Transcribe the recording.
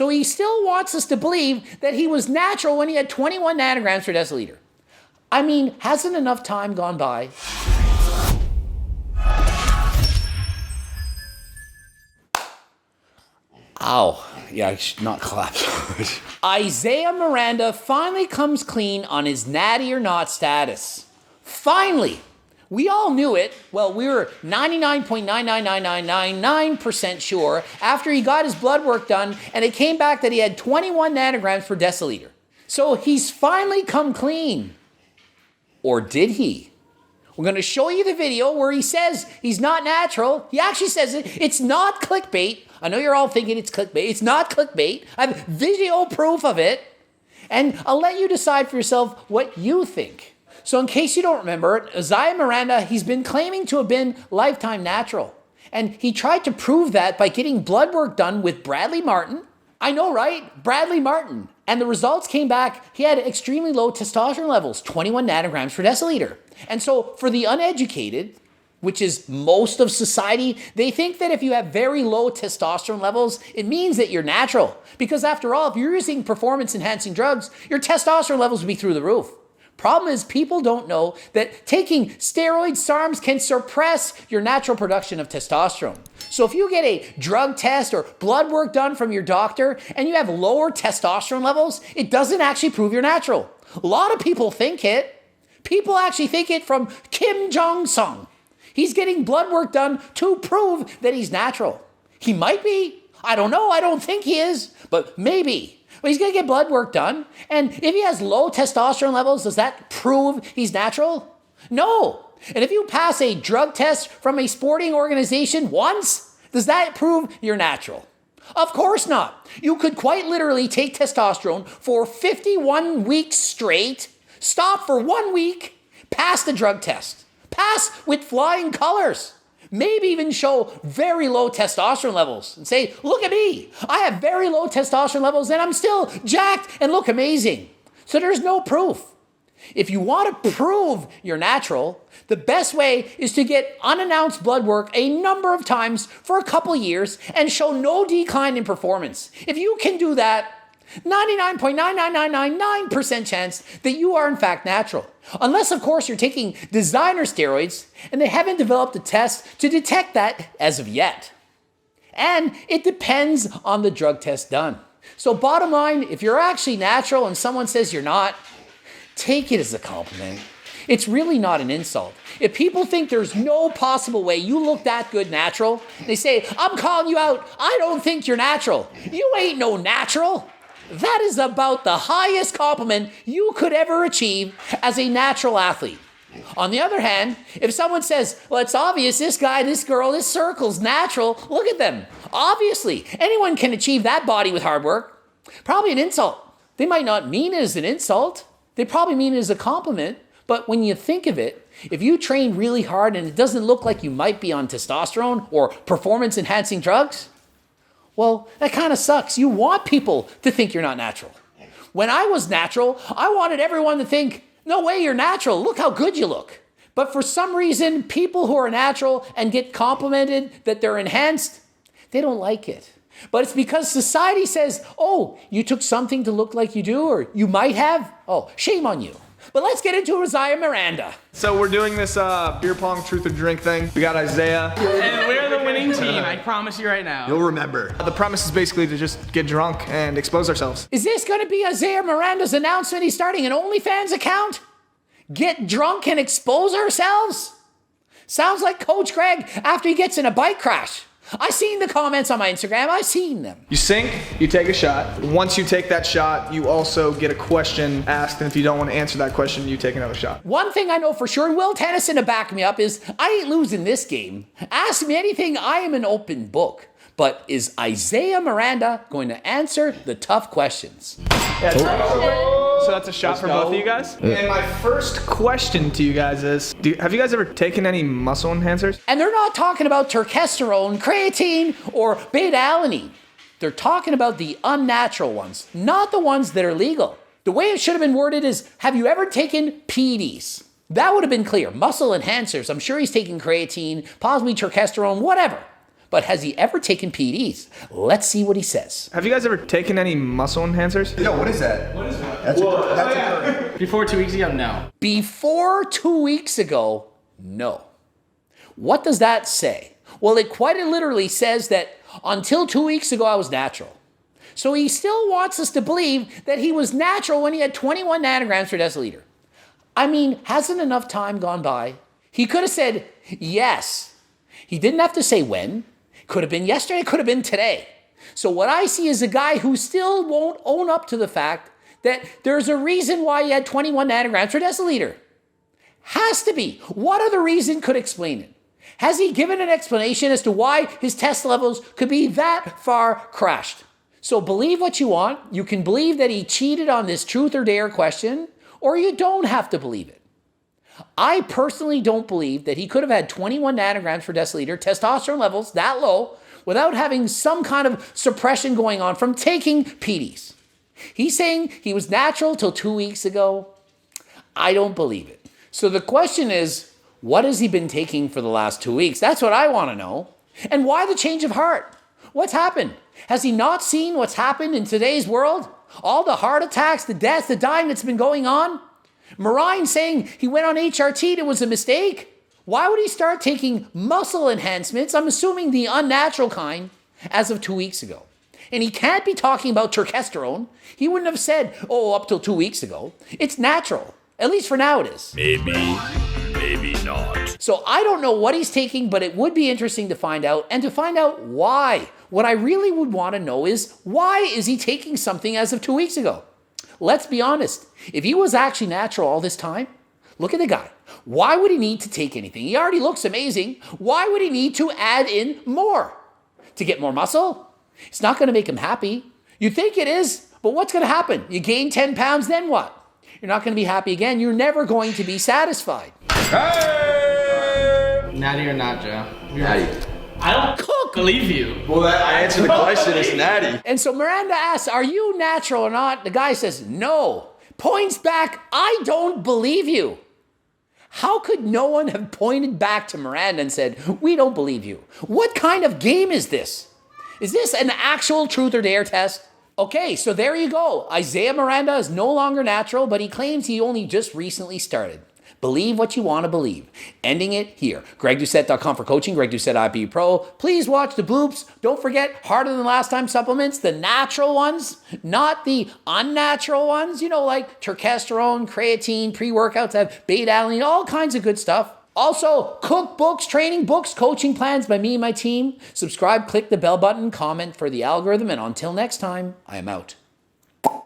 So he still wants us to believe that he was natural when he had 21 nanograms per deciliter. I mean, hasn't enough time gone by? Ow. Yeah, I should not clap. Isaiah Miranda finally comes clean on his natty or not status. Finally. We all knew it. Well, we were 99.99999% sure after he got his blood work done and it came back that he had 21 nanograms per deciliter. So he's finally come clean. Or did he? We're going to show you the video where he says he's not natural. He actually says it. It's not clickbait. I know you're all thinking it's clickbait. It's not clickbait. I have video proof of it. And I'll let you decide for yourself what you think. So in case you don't remember it, Isaiah Miranda, he's been claiming to have been lifetime natural. And he tried to prove that by getting blood work done with Bradley Martin. I know, right? Bradley Martin. And the results came back, he had extremely low testosterone levels, 21 nanograms per deciliter. And so for the uneducated, which is most of society, they think that if you have very low testosterone levels, it means that you're natural. Because after all, if you're using performance-enhancing drugs, your testosterone levels would be through the roof. Problem is, people don't know that taking steroid SARMs can suppress your natural production of testosterone. So if you get a drug test or blood work done from your doctor and you have lower testosterone levels, it doesn't actually prove you're natural. A lot of people think it. People actually think it from Kim Jong-sung. He's getting blood work done to prove that he's natural. He might be. I don't know. I don't think he is, but maybe. But he's going to get blood work done. And if he has low testosterone levels, does that prove he's natural? No. And if you pass a drug test from a sporting organization once, does that prove you're natural? Of course not. You could quite literally take testosterone for 51 weeks straight, stop for 1 week, pass the drug test. Pass with flying colors. Maybe even show very low testosterone levels and say, look at me. I have very low testosterone levels and I'm still jacked and look amazing. So there's no proof. If you want to prove you're natural, the best way is to get unannounced blood work a number of times for a couple years and show no decline in performance. If you can do that, 99.99999% chance that you are in fact natural. Unless, of course, you're taking designer steroids and they haven't developed a test to detect that as of yet. And it depends on the drug test done. So bottom line, if you're actually natural and someone says you're not, take it as a compliment. It's really not an insult. If people think there's no possible way you look that good natural, they say, I'm calling you out. I don't think you're natural. You ain't no natural. That is about the highest compliment you could ever achieve as a natural athlete. On the other hand, if someone says, well, it's obvious this guy, this girl, this circle's natural, look at them. Obviously, anyone can achieve that body with hard work. Probably an insult. They might not mean it as an insult. They probably mean it as a compliment. But when you think of it, if you train really hard and it doesn't look like you might be on testosterone or performance-enhancing drugs, well, that kind of sucks. You want people to think you're not natural. When I was natural, I wanted everyone to think, no way, you're natural. Look how good you look. But for some reason, people who are natural and get complimented that they're enhanced, they don't like it. But it's because society says, oh, you took something to look like you do, or you might have. Oh, shame on you. But let's get into Isaiah Miranda. So we're doing this beer pong truth or drink thing. We got Isaiah. And we're the winning team, I promise you right now. You'll remember. The premise is basically to just get drunk and expose ourselves. Is this going to be Isaiah Miranda's announcement he's starting an OnlyFans account? Get drunk and expose ourselves? Sounds like Coach Greg after he gets in a bike crash. I seen the comments on my Instagram. I seen them. You sink, you take a shot. Once you take that shot, you also get a question asked, and if you don't want to answer that question, you take another shot. One thing I know for sure, and Will Tennyson to back me up, is I ain't losing this game. Ask me anything, I am an open book. But is Isaiah Miranda going to answer the tough questions? Yeah, so that's a shot for both of you guys. And my first question to you guys is, have you guys ever taken any muscle enhancers? And they're not talking about turkesterone, creatine, or beta-alanine. They're talking about the unnatural ones, not the ones that are legal. The way it should have been worded is, have you ever taken PEDs? That would have been clear. Muscle enhancers. I'm sure he's taking creatine, possibly turkesterone, whatever. But has he ever taken PEDs? Let's see what he says. Have you guys ever taken any muscle enhancers? Yo, what is that? What is that? That's a Before 2 weeks ago, no. Before 2 weeks ago, no. What does that say? Well, it quite literally says that until 2 weeks ago, I was natural. So he still wants us to believe that he was natural when he had 21 nanograms per deciliter. I mean, hasn't enough time gone by? He could have said yes. He didn't have to say when. Could have been yesterday, could have been today. So what I see is a guy who still won't own up to the fact that there's a reason why he had 21 nanograms per deciliter. Has to be. What other reason could explain it? Has he given an explanation as to why his test levels could be that far crashed? So believe what you want. You can believe that he cheated on this truth or dare question, or you don't have to believe it. I personally don't believe that he could have had 21 nanograms per deciliter, testosterone levels that low, without having some kind of suppression going on from taking PEDs. He's saying he was natural till 2 weeks ago. I don't believe it. So the question is, what has he been taking for the last 2 weeks? That's what I want to know. And why the change of heart? What's happened? Has he not seen what's happened in today's world? All the heart attacks, the deaths, the dying that's been going on? Miranda saying he went on HRT, it was a mistake. Why would he start taking muscle enhancements, I'm assuming the unnatural kind, as of 2 weeks ago? And he can't be talking about testosterone. He wouldn't have said, oh, up till 2 weeks ago. It's natural. At least for now it is. Maybe not. So I don't know what he's taking, but it would be interesting to find out, and to find out why. What I really would want to know is, why is he taking something as of 2 weeks ago? Let's be honest. If he was actually natural all this time, look at the guy. Why would he need to take anything? He already looks amazing. Why would he need to add in more? To get more muscle? It's not going to make him happy. You think it is, but what's going to happen? You gain 10 pounds, then what? You're not going to be happy again. You're never going to be satisfied. Hey! Natty or not, Joe? Natty. I don't believe you. Well, I answered the question. It's Natty. And so Miranda asks, are you natural or not? The guy says, no. Points back, I don't believe you. How could no one have pointed back to Miranda and said, we don't believe you? What kind of game is this? Is this an actual truth or dare test? Okay, so there you go. Isaiah Miranda is no longer natural, but he claims he only just recently started. Believe what you want to believe. Ending it here. GregDoucette.com for coaching. Greg Doucette IPU Pro. Please watch the bloops. Don't forget, harder than last time supplements, the natural ones, not the unnatural ones. You know, like testosterone, creatine, pre-workouts have beta-alanine, all kinds of good stuff. Also, cookbooks, training books, coaching plans by me and my team. Subscribe, click the bell button, comment for the algorithm, and until next time, I am out.